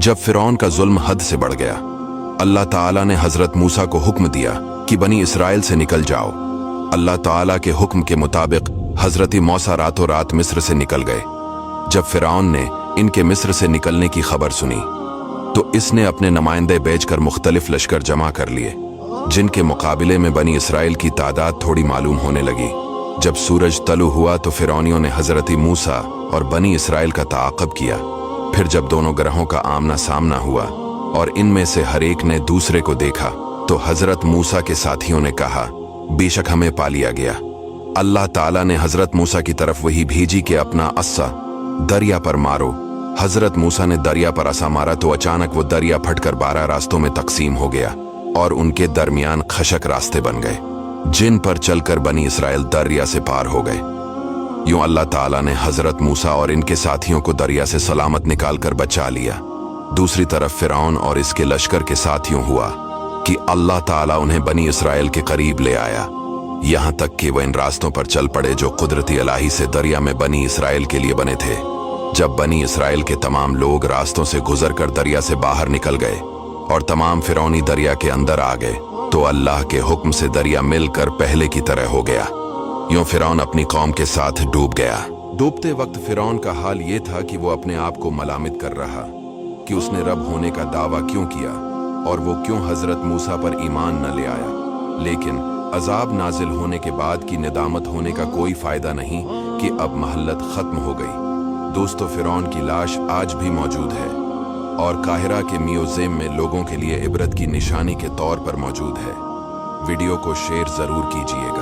जब फिरौन का जुल्म हद से बढ़ गया, अल्लाह ताला ने हजरत मूसा को हुक्म दिया कि बनी इसराइल से निकल जाओ। अल्लाह ताला के हुक्म के मुताबिक हजरत मूसा रातों रात मिस्र से निकल गए। जब फिरौन ने इनके मिस्र से निकलने की खबर सुनी तो इसने अपने नुमाइंदे भेजकर मुख्तलिफ लश्कर जमा कर लिए, जिनके मुकाबले में बनी इसराइल की तादाद थोड़ी मालूम होने लगी। जब सूरज तलु हुआ तो फिरौनियों ने हजरत मूसा और बनी इसराइल का ताक़ब किया। फिर जब दोनों ग्रहों का आमना सामना हुआ और इनमें से हर एक ने दूसरे को देखा तो हजरत मूसा के साथियों ने कहा, बेशक हमें पा लिया गया। अल्लाह ताला ने हजरत मूसा की तरफ वही भेजी कि अपना अस्सा दरिया पर मारो। हजरत मूसा ने दरिया पर असा मारा तो अचानक वो दरिया फटकर 12 रास्तों में तकसीम हो गया और उनके दरमियान खशक रास्ते बन गए, जिन पर चलकर बनी इसराइल दरिया से पार हो गए। यूं अल्लाह ताला ने हजरत मूसा और इनके साथियों को दरिया से सलामत निकालकर बचा लिया। दूसरी तरफ फिरौन और इसके लश्कर के साथ यूं हुआ कि अल्लाह ताला उन्हें बनी इसराइल के करीब ले आया, यहाँ तक कि वह इन रास्तों पर चल पड़े जो कुदरती इलाही से दरिया में बनी इसराइल के लिए बने थे। जब बनी इसराइल के तमाम लोग रास्तों से गुजरकर दरिया से बाहर निकल गए और तमाम फिरौनी दरिया के अंदर आ गए तो अल्लाह के हुक्म से दरिया मिलकर पहले की तरह हो गया। यूं फिरौन अपनी कौम के साथ डूब गया। डूबते वक्त फिरौन का हाल ये था कि वो अपने आप को मलामित कर रहा कि उसने रब होने का दावा क्यों किया और वो क्यों हजरत मूसा पर ईमान न ले आया। लेकिन अजाब नाजिल होने के बाद की निदामत होने का कोई फायदा नहीं कि अब महल्लत खत्म हो गई। दोस्तों, फिरौन की लाश आज भी मौजूद है और काहिरा के म्यूजियम में लोगों के लिए इबरत की निशानी के तौर पर मौजूद है। वीडियो को शेयर जरूर कीजिएगा।